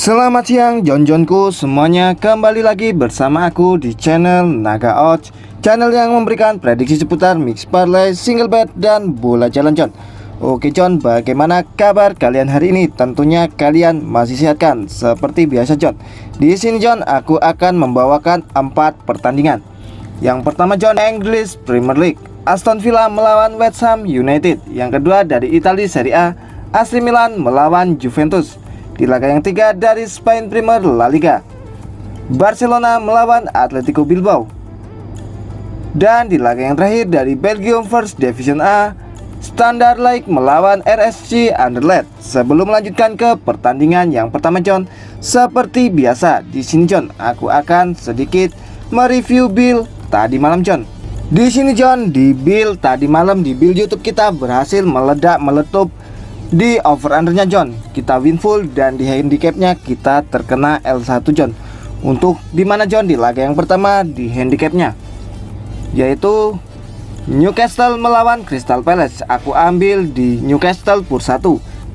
Selamat siang Jon-Jonku semuanya, kembali lagi bersama aku di channel Naga Odds, channel yang memberikan prediksi seputar mix parlay, single bet, dan bola jalan Jon. Oke Jon, bagaimana kabar kalian hari ini? Tentunya kalian masih sehat kan? Seperti biasa Jon, di sini Jon aku akan membawakan 4 pertandingan. Yang pertama Jon, English Premier League, Aston Villa melawan West Ham United. Yang kedua dari Italia Serie A, AC Milan melawan Juventus. Di laga yang ketiga dari Spain Premier La Liga, Barcelona melawan Atletico Bilbao. Dan di laga yang terakhir dari Belgium First Division A, Standard Liège melawan RSC Anderlecht. Sebelum melanjutkan ke pertandingan yang pertama Jon, seperti biasa di sini Jon aku akan sedikit mereview build tadi malam Jon. Di sini Jon, di build tadi malam di build YouTube kita berhasil meletup di over undernya Jon, kita win full, dan di handicapnya kita terkena L1 Jon. Untuk dimana Jon, di laga yang pertama di handicapnya yaitu Newcastle melawan Crystal Palace. Aku ambil di Newcastle pur 1.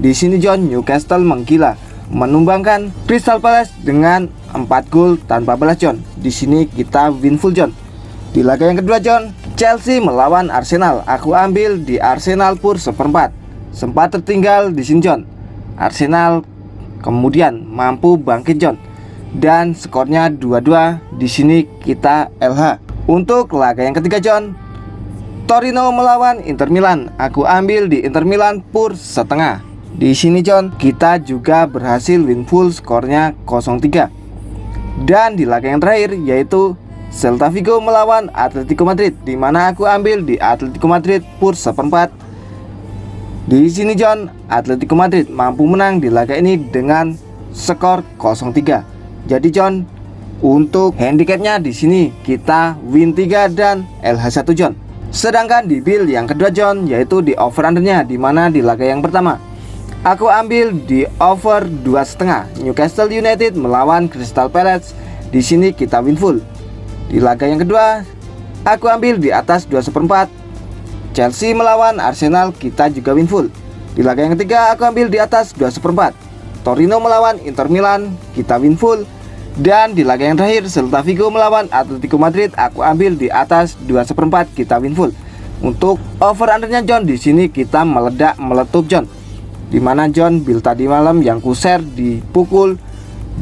Di sini Jon, Newcastle menggila menumbangkan Crystal Palace dengan 4 gol tanpa balas Jon. Di sini kita win full Jon. Di laga yang kedua Jon, Chelsea melawan Arsenal. Aku ambil di Arsenal pur 1/4. Sempat tertinggal di sini Jon, Arsenal kemudian mampu bangkit Jon, dan skornya 2-2. Di sini kita LH. Untuk laga yang ketiga Jon, Torino melawan Inter Milan. Aku ambil di Inter Milan pur 1/2. Di sini Jon, kita juga berhasil win full, skornya 0-3. Dan di laga yang terakhir yaitu Celta Vigo melawan Atletico Madrid, di mana aku ambil di Atletico Madrid pur 1/4. Di sini Jon, Atletico Madrid mampu menang di laga ini dengan skor 0-3. Jadi Jon, untuk handicapnya di sini kita win 3 dan LH1 Jon. Sedangkan di build yang kedua Jon, yaitu di over undernya, di mana di laga yang pertama aku ambil di over 2,5 Newcastle United melawan Crystal Palace. Di sini kita win full. Di laga yang kedua aku ambil di atas 2,4 Chelsea melawan Arsenal, kita juga win full. Di laga yang ketiga aku ambil di atas 2,4 Torino melawan Inter Milan, kita win full. Dan di laga yang terakhir Celta Vigo melawan Atletico Madrid, aku ambil di atas 2,4, kita win full. Untuk over undernya Jon, di sini kita meletup Jon. Dimana Jon, build tadi malam yang ku share di pukul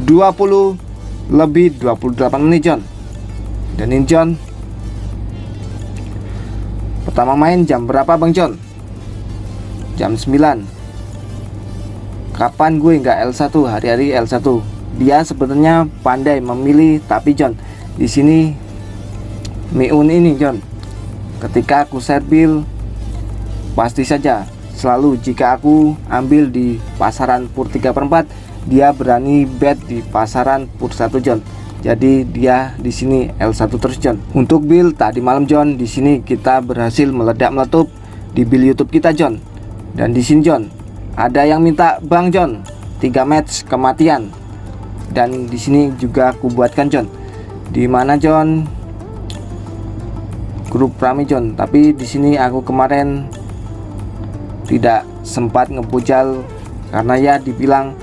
20:28 Jon. Dan ini Jon, pertama main jam berapa Bang Jon? Jam 9. Kapan gue nggak L1? Hari-hari L1. Dia sebenarnya pandai memilih, tapi Jon, di sini Miun ini Jon, ketika aku share build, pasti saja selalu jika aku ambil di pasaran pur 3/4, dia berani bet di pasaran pur 1 Jon. Jadi dia di sini L1 terus Jon. Untuk build tadi malam Jon, di sini kita berhasil meletup di build YouTube kita Jon. Dan di sini Jon, ada yang minta Bang Jon 3 match kematian. Dan di sini juga aku buatkan Jon. Di mana Jon? Grup rame Jon, tapi di sini aku kemarin tidak sempat ngepucal karena ya dibilang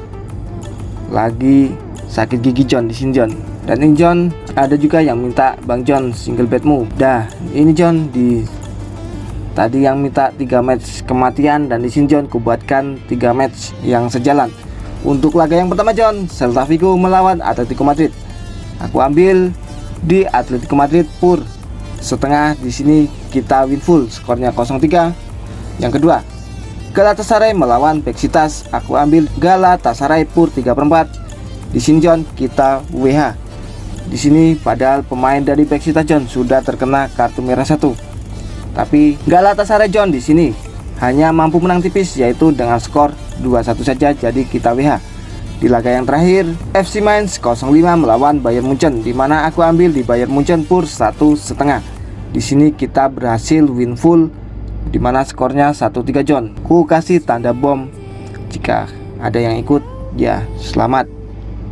lagi sakit gigi Jon di sini Jon. Dan ini Jon, ada juga yang minta Bang Jon single betmu. Dah, ini Jon, di tadi yang minta 3 match kematian, dan di sini Jon kubuatkan 3 match yang sejalan. Untuk laga yang pertama Jon, Celta Vigo melawan Atletico Madrid. Aku ambil di Atletico Madrid pur 1/2. Di sini kita win full, skornya 0-3. Yang kedua, Galatasaray melawan Besiktas. Aku ambil Galatasaray pur 3/4. Di sini Jon, kita WH. Di sini padahal pemain dari Besiktas Jon sudah terkena kartu merah 1. Tapi Galatasaray Jon di sini hanya mampu menang tipis, yaitu dengan skor 2-1 saja. Jadi kita WH. Di laga yang terakhir, FC Mainz 05 melawan Bayern Munchen, di mana aku ambil di Bayern Munchen pur 1,5. Di sini kita berhasil win full, di mana skornya 1-3 Jon. Ku kasih tanda bom, jika ada yang ikut ya selamat.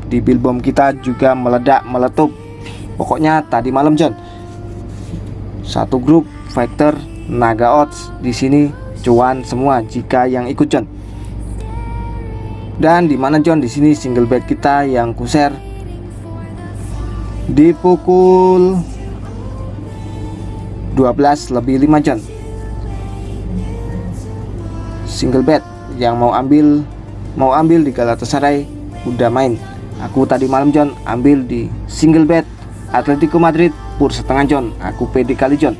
Di build bom kita juga meletup. Pokoknya tadi malam Jon, satu grup factor Naga Odds di sini cuan semua jika yang ikut Jon. Dan di mana John, di sini single bed kita yang ku share di pukul 12:05 John. Single bed yang mau ambil di Galatasaray udah main. Aku tadi malam John ambil di single bed Atletico Madrid pur setengah John. Aku pede kali John,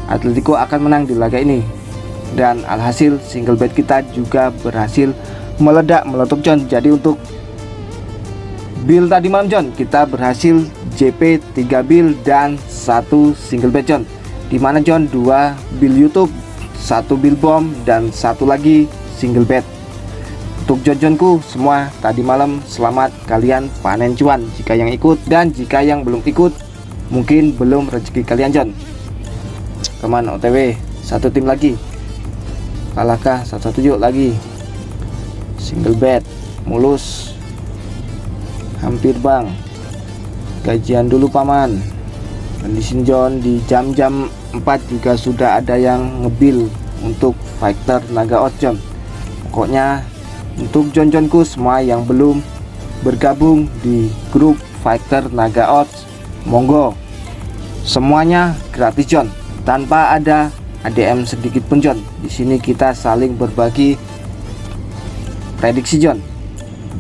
Atletico akan menang di laga ini. Dan alhasil single bet kita juga berhasil meledak-meletup John. Jadi untuk bill tadi malam John, kita berhasil JP 3 bill dan 1 single bet John. Dimana John 2 bill YouTube, 1 bill bom, dan 1 lagi single bet. Untuk John-Johnku semua tadi malam, selamat kalian panen cuan jika yang ikut, dan jika yang belum ikut mungkin belum rezeki kalian John. Keman OTW, satu tim lagi, kalahkah 117 lagi. Single bet mulus, hampir bang, gajian dulu paman. Dan di sini John di jam-jam 4 juga sudah ada yang ngebil untuk fighter naga odds John. Pokoknya untuk John-Johnku semua yang belum bergabung di grup fighter naga odds, monggo, semuanya gratis John, tanpa ada ADM sedikit pun John. Di sini kita saling berbagi prediksi John.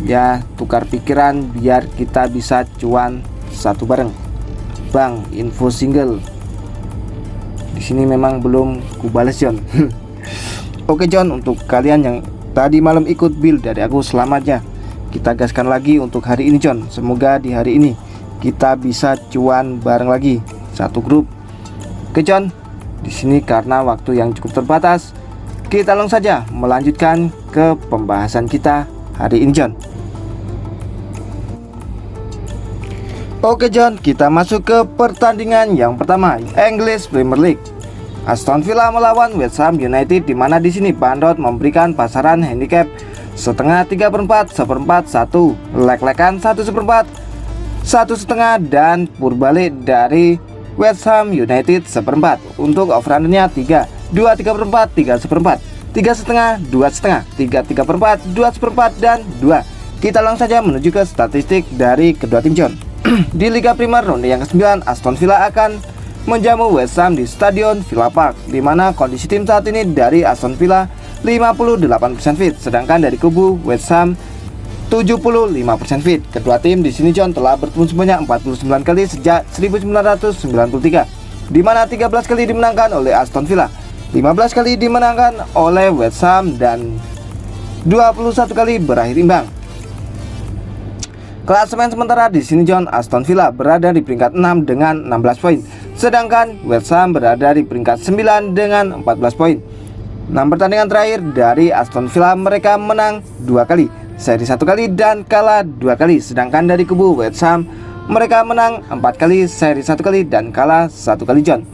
Ya, tukar pikiran biar kita bisa cuan satu bareng. Bang, info single. Di sini memang belum kubales John. Oke John, untuk kalian yang tadi malam ikut bill dari aku, selamatnya. Kita gaskan lagi untuk hari ini John. Semoga di hari ini kita bisa cuan bareng lagi satu grup. Oke John, di sini karena waktu yang cukup terbatas, kita langsung saja melanjutkan ke pembahasan kita hari ini John. Oke John, kita masuk ke pertandingan yang pertama, English Premier League. Aston Villa melawan West Ham United, di mana di sini Bandot memberikan pasaran handicap setengah 3/4, 1/4, 1, lek-lekan 1/4, 1/2, dan purbalik dari West Ham United 1/4. Untuk over-undernya 3, 2 3/4, 3 1/4, 3,5, 2,5, 3 3/4, 2 1/4, dan 2. Kita langsung saja menuju ke statistik dari kedua tim John. Di Liga Primer ronde yang ke-9, Aston Villa akan menjamu West Ham di Stadion Villa Park, di mana kondisi tim saat ini dari Aston Villa 58% fit, sedangkan dari kubu West Ham 75% fit. Kedua tim di sini John telah bertemu sebanyak 49 kali sejak 1993, di mana 13 kali dimenangkan oleh Aston Villa, 15 kali dimenangkan oleh West Ham, dan 21 kali berakhir imbang. Klasemen sementara di sini John, Aston Villa berada di peringkat 6 dengan 16 poin, sedangkan West Ham berada di peringkat 9 dengan 14 poin. 6 pertandingan terakhir dari Aston Villa, mereka menang 2 kali, seri 1 kali, dan kalah 2 kali. Sedangkan dari kubu West Ham, mereka menang 4 kali, seri 1 kali, dan kalah 1 kali John.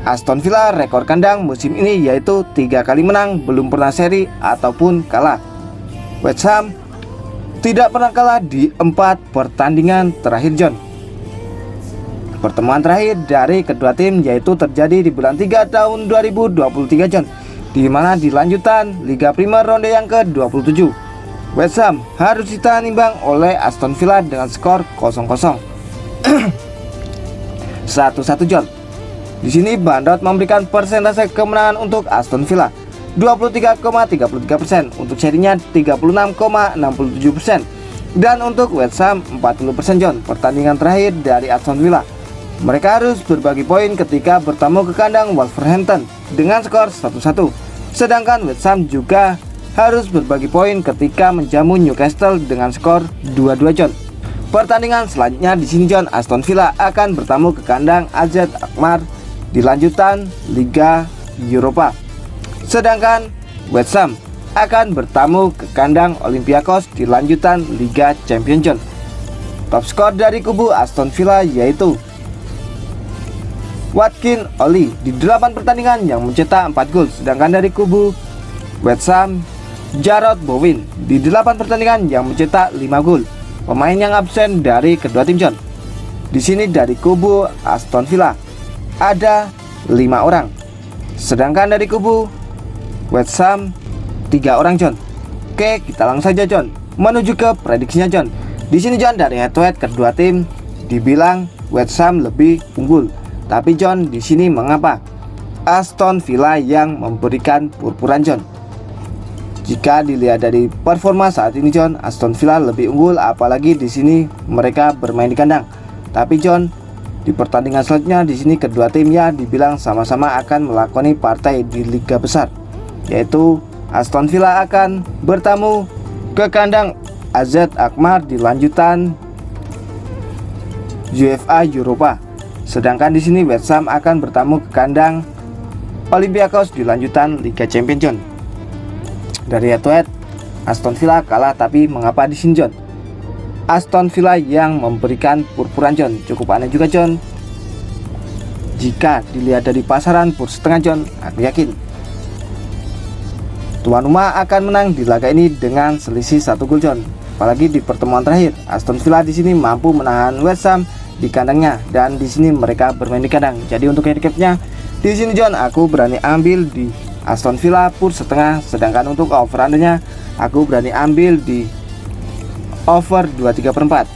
Aston Villa rekor kandang musim ini yaitu 3 kali menang, belum pernah seri ataupun kalah. West Ham tidak pernah kalah di 4 pertandingan terakhir John. Pertemuan terakhir dari kedua tim yaitu terjadi di bulan 3 tahun 2023 John, di mana di lanjutan Liga Primer ronde yang ke-27, West Ham harus ditahan imbang oleh Aston Villa dengan skor 0-0. 1-1 John. Di sini Bandot memberikan persentase kemenangan untuk Aston Villa 23,33%, untuk serinya 36,67%, dan untuk West Ham 40% John. Pertandingan terakhir dari Aston Villa, mereka harus berbagi poin ketika bertemu ke kandang Wolverhampton dengan skor 1-1. Sedangkan West Ham juga harus berbagi poin ketika menjamu Newcastle dengan skor 2-2 John. Pertandingan selanjutnya di sini John, Aston Villa akan bertamu ke kandang AZ Alkmaar di lanjutan Liga Eropa. Sedangkan West Ham akan bertamu ke kandang Olympiakos di lanjutan Liga Champions John. Top skor dari kubu Aston Villa yaitu Watkin Oli di 8 pertandingan yang mencetak 4 gol. Sedangkan dari kubu West Ham, Jarrod Bowen di 8 pertandingan yang mencetak 5 gol. Pemain yang absen dari kedua tim John. Di sini dari kubu Aston Villa ada 5 orang. Sedangkan dari kubu West Ham 3 orang John. Oke, kita langsung saja John menuju ke prediksinya John. Di sini John, dari head to head kedua tim dibilang West Ham lebih unggul. Tapi John, di sini mengapa Aston Villa yang memberikan purpuran John? Jika dilihat dari performa saat ini John, Aston Villa lebih unggul, apalagi di sini mereka bermain di kandang. Tapi John, di pertandingan selanjutnya di sini kedua tim ya dibilang sama-sama akan melakoni partai di liga besar, yaitu Aston Villa akan bertamu ke kandang AZ Alkmaar di lanjutan UEFA Europa. Sedangkan di sini West Ham akan bertamu ke kandang Olympiakos di lanjutan Liga Champions John. Dari head to head Aston Villa kalah, tapi mengapa di sini John? Aston Villa yang memberikan purpuran John. Cukup aneh juga John. Jika dilihat dari pasaran purs setengah John, aku yakin tuan rumah akan menang di laga ini dengan selisih 1 gol John. Apalagi di pertemuan terakhir Aston Villa di sini mampu menahan West Ham di kandangnya, dan di sini mereka bermain di kandang. Jadi untuk handicapnya di sini John, aku berani ambil di Aston Villa purs setengah. Sedangkan untuk over undernya aku berani ambil di over 23/4.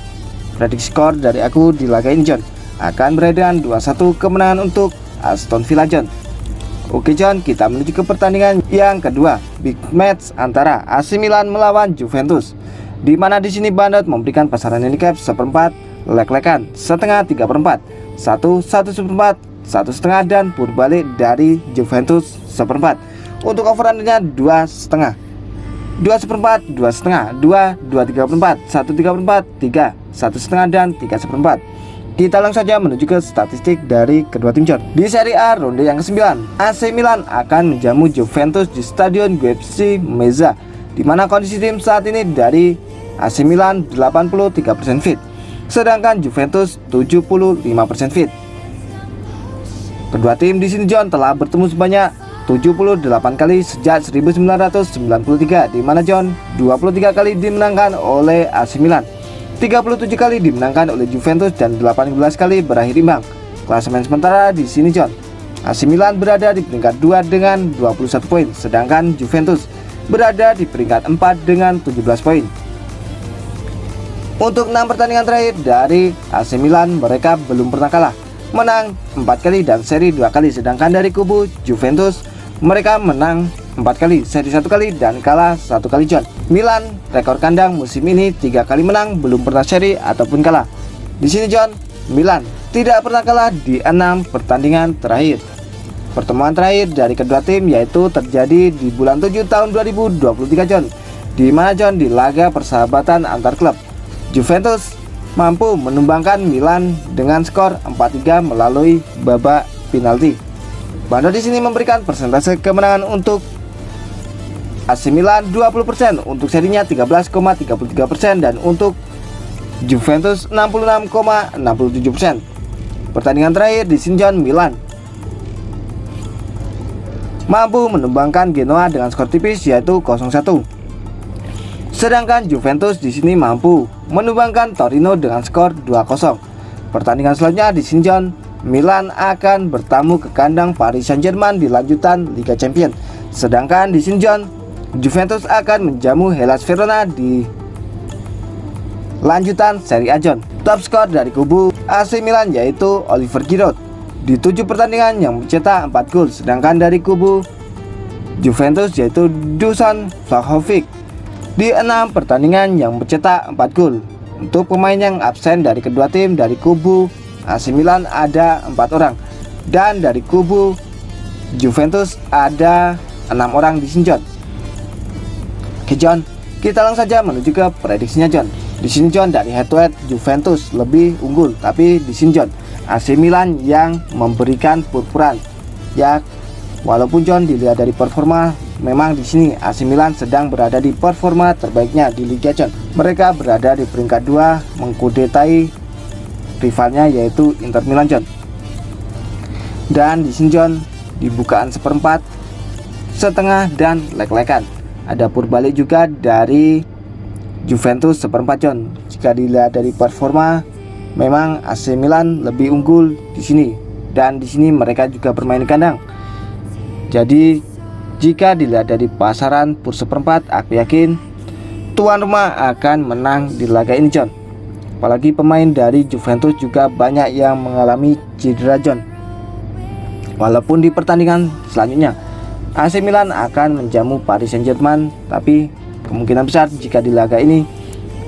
Prediksi skor dari aku di laga ini John akan berada 2-1 kemenangan untuk Aston Villa John. Oke John, kita menuju ke pertandingan yang kedua, big match antara AC Milan melawan Juventus, di mana di sini Bandot memberikan pasaran handicap 1/4, lek-lekan setengah 3/4, 1/1/4, 1/2 dan purbalik dari Juventus 1/4. Untuk over undernya 2/2, 2/4, 2/2, 2, 2/3/4, 1/3/4, 3, 1/2 dan 3/4. Kita langsung saja menuju ke statistik dari kedua tim John. Di Serie A ronde yang ke-9, AC Milan akan menjamu Juventus di Stadion Giuseppe Meazza, di mana kondisi tim saat ini dari AC Milan 83% fit, sedangkan Juventus 75% fit. Kedua tim di sini John telah bertemu sebanyak 78 kali sejak 1993, di mana John 23 kali dimenangkan oleh AC Milan, 37 kali dimenangkan oleh Juventus dan 18 kali berakhir imbang. Klasemen sementara di sini John, AC Milan berada di peringkat 2 dengan 21 poin, sedangkan Juventus berada di peringkat 4 dengan 17 poin. Untuk 6 pertandingan terakhir dari AC Milan, mereka belum pernah kalah, menang 4 kali dan seri 2 kali. Sedangkan dari kubu Juventus, mereka menang 4 kali, seri 1 kali dan kalah 1 kali John. Milan rekor kandang musim ini 3 kali menang, belum pernah seri ataupun kalah. Di sini John, Milan tidak pernah kalah di 6 pertandingan terakhir. Pertemuan terakhir dari kedua tim yaitu terjadi di bulan 7 tahun 2023 John, di mana John di laga persahabatan antar klub, Juventus mampu menumbangkan Milan dengan skor 4-3 melalui babak penalti. Bandot di sini memberikan persentase kemenangan untuk AC Milan 20%, untuk serinya 13,33% dan untuk Juventus 66,67%. Pertandingan terakhir di sini John, Milan mampu menumbangkan Genoa dengan skor tipis yaitu 0-1. Sedangkan Juventus di sini mampu menumbangkan Torino dengan skor 2-0. Pertandingan selanjutnya di sini John, Milan akan bertamu ke kandang Paris Saint-Germain di lanjutan Liga Champions. Sedangkan di sini John, Juventus akan menjamu Hellas Verona di lanjutan Serie A John. Top skor dari kubu AC Milan yaitu Oliver Giroud di 7 pertandingan yang mencetak 4 gol. Sedangkan dari kubu Juventus yaitu Dusan Vlahovic di 6 pertandingan yang mencetak 4 gol. Untuk pemain yang absen dari kedua tim, dari kubu AC Milan ada 4 orang, dan dari kubu Juventus ada 6 orang di sini John. Oke John, kita langsung saja menuju ke prediksinya John. Di sini John, dari head to head Juventus lebih unggul, tapi di sini John, AC Milan yang memberikan purpuran. Ya, walaupun John dilihat dari performa, memang di sini AC Milan sedang berada di performa terbaiknya di Liga John. Mereka berada di peringkat 2 mengkudetai rivalnya yaitu Inter Milan John. Dan di sini John, di bukaan 1/4, setengah dan lek-lekan. Ada purbalik juga dari Juventus 1/4 John. Jika dilihat dari performa, memang AC Milan lebih unggul di sini, dan di sini mereka juga bermain di kandang. Jadi jika dilihat dari pasaran purs 1/4, aku yakin tuan rumah akan menang di laga ini John. Apalagi pemain dari Juventus juga banyak yang mengalami cedera John. Walaupun di pertandingan selanjutnya AC Milan akan menjamu Paris Saint-Germain, tapi kemungkinan besar jika di laga ini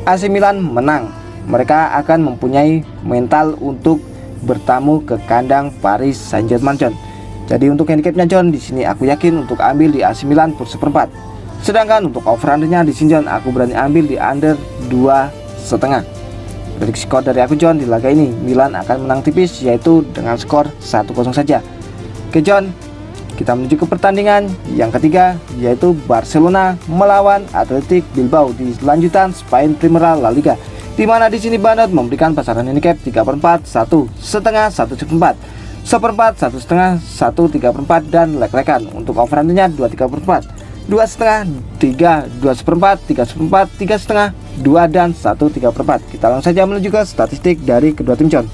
AC Milan menang, mereka akan mempunyai mental untuk bertamu ke kandang Paris Saint-Germain John. Jadi untuk handicapnya John, di sini aku yakin untuk ambil di AC Milan per 1/4. Sedangkan untuk over undernya di sini John, aku berani ambil di under 2,5. Prediksi skor dari aku John, di laga ini Milan akan menang tipis, yaitu dengan skor 1-0 saja. Oke John, kita menuju ke pertandingan yang ketiga, yaitu Barcelona melawan Athletic Bilbao di lanjutan Spain Primera La Liga, di mana di sini Bandot memberikan pasaran handicap 3/4, 1,5, 1/4, 1/4, 1,5, 1/3/4 dan lek-lekan. Untuk overhandnya 2/3/4, 2,5, 3, 2/4, 3/4, 3,5, 2 dan 1/3/4. Kita langsung saja menuju ke statistik dari kedua tim John.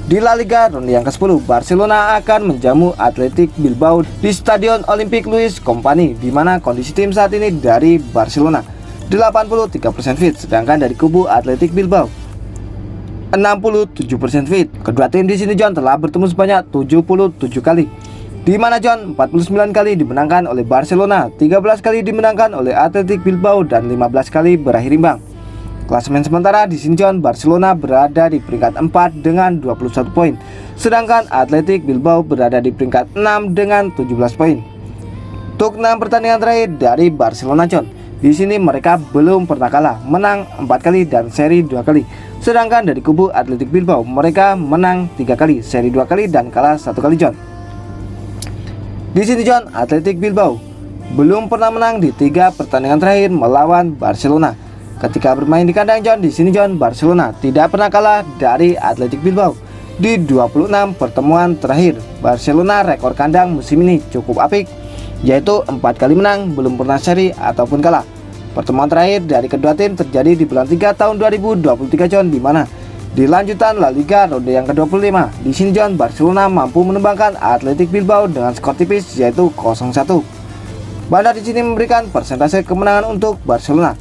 Di La Liga ronde yang ke-10, Barcelona akan menjamu Athletic Bilbao di Stadion Olympique Luis Company, di mana kondisi tim saat ini dari Barcelona 83% fit, sedangkan dari kubu Athletic Bilbao 67% fit. Kedua tim di sini John telah bertemu sebanyak 77 kali, di mana John 49 kali dimenangkan oleh Barcelona, 13 kali dimenangkan oleh Athletic Bilbao dan 15 kali berakhir imbang. Klasemen sementara di sini John, Barcelona berada di peringkat 4 dengan 21 poin, sedangkan Athletic Bilbao berada di peringkat 6 dengan 17 poin. Untuk 6 pertandingan terakhir dari Barcelona John, di sini mereka belum pernah kalah, menang 4 kali dan seri 2 kali. Sedangkan dari kubu Athletic Bilbao, mereka menang 3 kali, seri 2 kali dan kalah 1 kali John. Di sini John, Athletic Bilbao belum pernah menang di 3 pertandingan terakhir melawan Barcelona. Ketika bermain di kandang John, di sini John, Barcelona tidak pernah kalah dari Athletic Bilbao di 26 pertemuan terakhir. Barcelona rekor kandang musim ini cukup apik, yaitu 4 kali menang, belum pernah seri ataupun kalah. Pertemuan terakhir dari kedua tim terjadi di bulan 3 tahun 2023 John, di mana di lanjutan La Liga ronde yang ke-25. Di sini John, Barcelona mampu menembangkan Athletic Bilbao dengan skor tipis, yaitu 0-1. Bandar di sini memberikan persentase kemenangan untuk Barcelona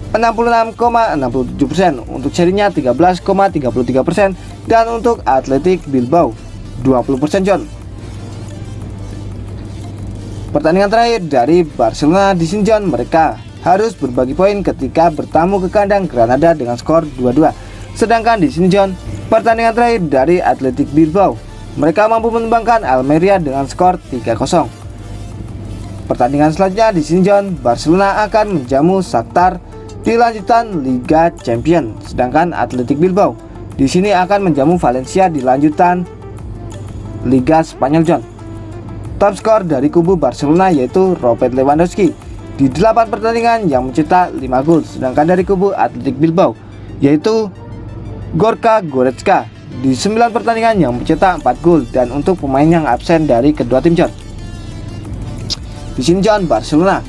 66,67%, untuk serinya 13,33%, dan untuk Athletic Bilbao 20% John. Pertandingan terakhir dari Barcelona di sini John, mereka harus berbagi poin ketika bertamu ke kandang Granada dengan skor 2-2. Sedangkan di sini John, pertandingan terakhir dari Athletic Bilbao, mereka mampu menembangkan Almeria dengan skor 3-0. Pertandingan selanjutnya di sini John, Barcelona akan menjamu Shakhtar di lanjutan Liga Champions, sedangkan Athletic Bilbao di sini akan menjamu Valencia di lanjutan Liga Spanyol John. Top skor dari kubu Barcelona yaitu Robert Lewandowski di 8 pertandingan yang mencetak 5 gol, sedangkan dari kubu Athletic Bilbao yaitu Gorka Goretzka di 9 pertandingan yang mencetak 4 gol. Dan untuk pemain yang absen dari kedua tim John, di sini John, Barcelona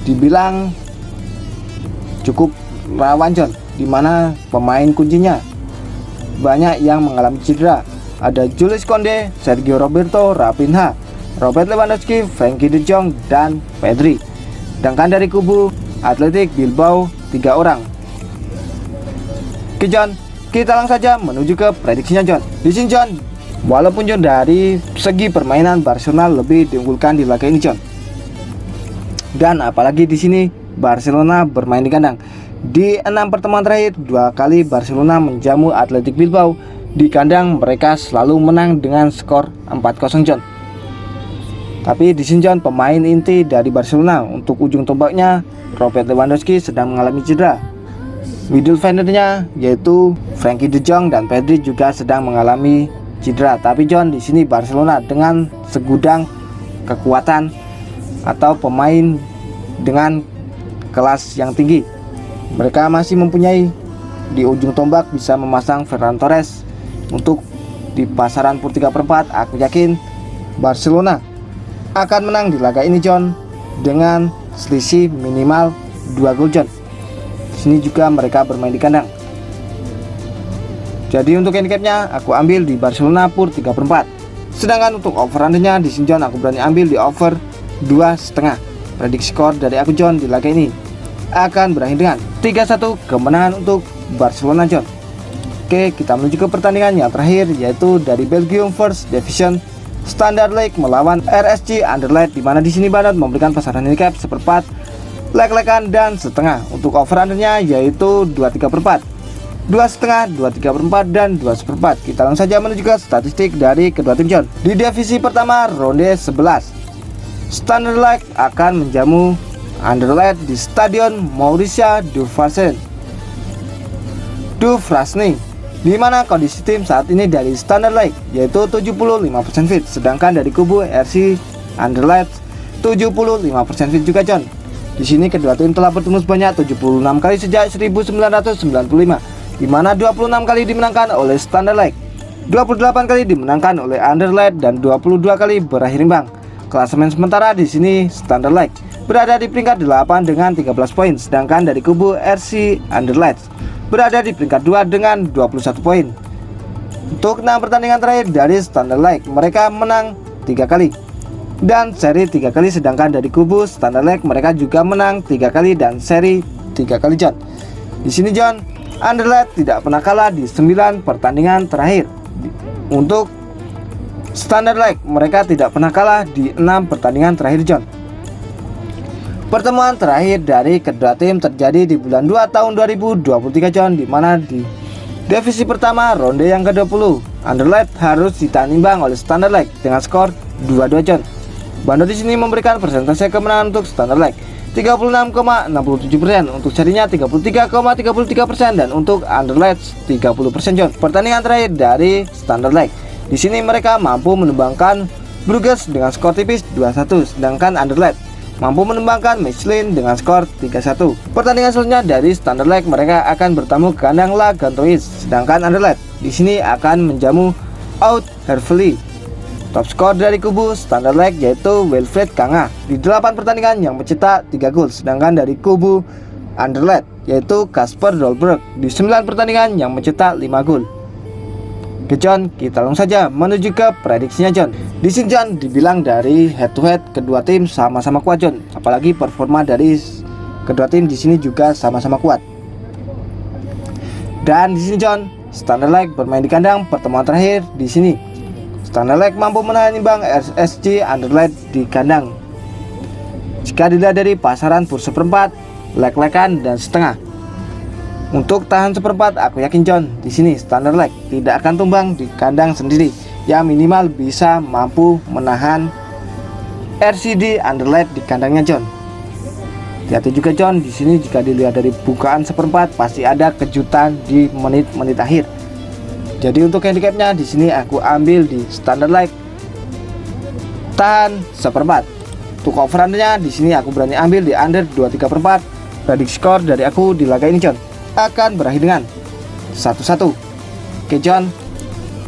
dibilang cukup rawan John, dimana pemain kuncinya banyak yang mengalami cedera. Ada Jules Koundé, Sergio Roberto, Rafinha, Robert Lewandowski, Frenkie de Jong, dan Pedri. Sedangkan dari kubu Athletic Bilbao 3 orang. Oke John, kita langsung saja menuju ke prediksinya John. Di sini John, walaupun John dari segi permainan Barcelona lebih diunggulkan di laga ini John, dan apalagi di sini Barcelona bermain di kandang. Di 6 pertemuan terakhir, 2 kali Barcelona menjamu Athletic Bilbao di kandang, mereka selalu menang dengan skor 4-0 John. Tapi di sini John, pemain inti dari Barcelona untuk ujung tombaknya Robert Lewandowski sedang mengalami cedera. Midfieldernya yaitu Frenkie de Jong dan Pedri juga sedang mengalami cedera. Tapi John, di sini Barcelona dengan segudang kekuatan atau pemain dengan kelas yang tinggi, mereka masih mempunyai di ujung tombak bisa memasang Ferran Torres untuk di pasaran per 3/4. Aku yakin Barcelona akan menang di laga ini John dengan selisih minimal 2 gol John. Di sini juga mereka bermain di kandang. Jadi untuk handicapnya aku ambil di Barcelona per 3/4. Sedangkan untuk overrunnya di sini John, aku berani ambil di over 2,5. Prediksi skor dari aku John di laga ini akan berakhir dengan 3-1 kemenangan untuk Barcelona, John. Oke, kita menuju ke pertandingan yang terakhir, yaitu dari Belgium First Division Standard Liège melawan RSG Anderlecht, di mana di sini Bandot memberikan pasaran handicap seperempat, lek-lekan dan setengah. Untuk over undernya yaitu 23/4, 2,5, 23/4 dan 2/4. Kita langsung saja menuju ke statistik dari kedua tim, John. Di divisi pertama ronde 11, Standard Liège akan menjamu Anderlecht di Stadion Mauricia du Frasne, di mana kondisi tim saat ini dari Standard Liège yaitu 75% fit, sedangkan dari kubu RC Anderlecht 75% fit juga, John. Di sini kedua tim telah bertemu sebanyak 76 kali sejak 1995, di mana 26 kali dimenangkan oleh Standard Liège, 28 kali dimenangkan oleh Anderlecht dan 22 kali berakhir imbang. Klasemen sementara di sini Standard Liège berada di peringkat 8 dengan 13 poin, sedangkan dari kubu RC Anderlecht berada di peringkat 2 dengan 21 poin. Untuk 6 pertandingan terakhir dari Standard Liège, mereka menang 3 kali dan seri 3 kali, sedangkan dari kubu Standard Liège mereka juga menang 3 kali dan seri 3 kali, John. Di sini, John, Anderlecht tidak pernah kalah di 9 pertandingan terakhir. Untuk Standard Liège mereka tidak pernah kalah di 6 pertandingan terakhir, John. Pertemuan terakhir dari kedua tim terjadi di bulan 2 tahun 2023, John, di mana di divisi pertama ronde yang ke-20 Anderlecht harus ditahan imbang oleh Standard Liège dengan skor 2-2, John. Bandot di sini memberikan persentase kemenangan untuk Standard Liège 36,67%, untuk serinya 33,33% dan untuk Anderlecht 30%, John. Pertandingan terakhir dari Standard Liège, di sini mereka mampu menumbangkan Bruges dengan skor tipis 2-1, sedangkan Anderlecht mampu menumbangkan Michelin dengan skor 3-1. Pertandingan selanjutnya dari Standard Liège, mereka akan bertemu ke kandang La Gantoise, sedangkan Anderlecht di sini akan menjamu Oud Hervely. Top skor dari kubu Standard Liège yaitu Wilfried Kanga di 8 pertandingan yang mencetak 3 gol, sedangkan dari kubu Anderlecht yaitu Kasper Dolberg di 9 pertandingan yang mencetak 5 gol. Oke, John, kita langsung saja menuju ke prediksinya, John. Di sini, John, dibilang dari head to head kedua tim sama-sama kuat, John. Apalagi performa dari kedua tim di sini juga sama-sama kuat. Dan di sini, John, Standard Liège bermain di kandang pertemuan terakhir di sini. Standard Liège mampu menahan imbang RSG Anderlecht di kandang. Jika dilihat dari pasaran pur seperempat, lek-lekan dan setengah. Untuk tahan seperempat, aku yakin, John, di sini Standard Liège tidak akan tumbang di kandang sendiri, yang minimal bisa mampu menahan RCD Anderlecht di kandangnya, John. Hati-hati juga, John, di sini jika dilihat dari bukaan seperempat pasti ada kejutan di menit-menit akhir. Jadi untuk handicapnya di sini aku ambil di Standard Liège tahan seperempat. Untuk overundernya di sini aku berani ambil di under 23/4. Prediksi skor dari aku di laga ini, John, akan berakhir dengan 1-1. Oke, John,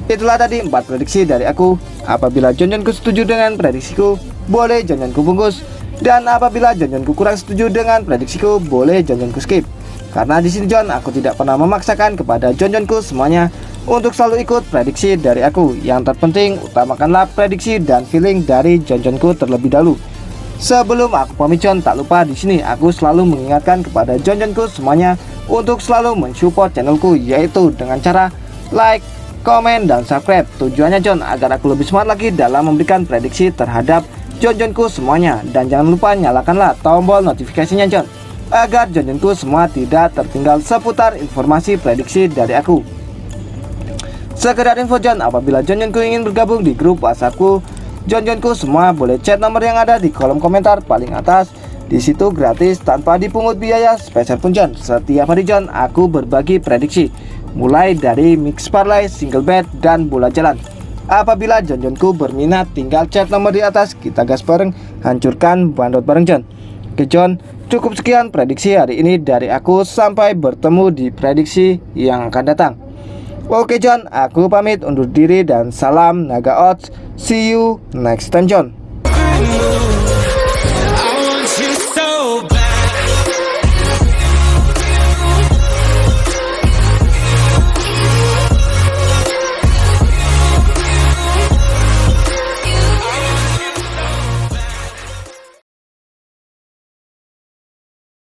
itulah tadi 4 prediksi dari aku. Apabila John-Johnku setuju dengan prediksiku, boleh John-Johnku bungkus, dan apabila John-Johnku kurang setuju dengan prediksiku, boleh John-Johnku skip. Karena di sini, John, aku tidak pernah memaksakan kepada John-Johnku semuanya untuk selalu ikut prediksi dari aku. Yang terpenting utamakanlah prediksi dan feeling dari John-Johnku terlebih dahulu. Sebelum aku pamit, John, tak lupa di sini aku selalu mengingatkan kepada John-Johnku semuanya untuk selalu mensupport channelku, yaitu dengan cara like, komen, dan subscribe. Tujuannya, John, agar aku lebih semangat lagi dalam memberikan prediksi terhadap John-Johnku semuanya. Dan jangan lupa nyalakanlah tombol notifikasinya, John, agar John-Johnku semua tidak tertinggal seputar informasi prediksi dari aku. Sekedar info, John, apabila John-Johnku ingin bergabung di grup WhatsAppku, John-Johnku semua boleh chat nomor yang ada di kolom komentar paling atas. Di situ gratis tanpa dipungut biaya spesial pun, John. Setiap hari, John, aku berbagi prediksi mulai dari mix parlay, single bet, dan bola jalan. Apabila John-Johnku berminat, tinggal chat nomor di atas. Kita gas bareng, hancurkan bandot bareng, John. Oke, John, cukup sekian prediksi hari ini dari aku. Sampai bertemu di prediksi yang akan datang. Oke, John, aku pamit undur diri dan salam Naga Odds. See you next time, John.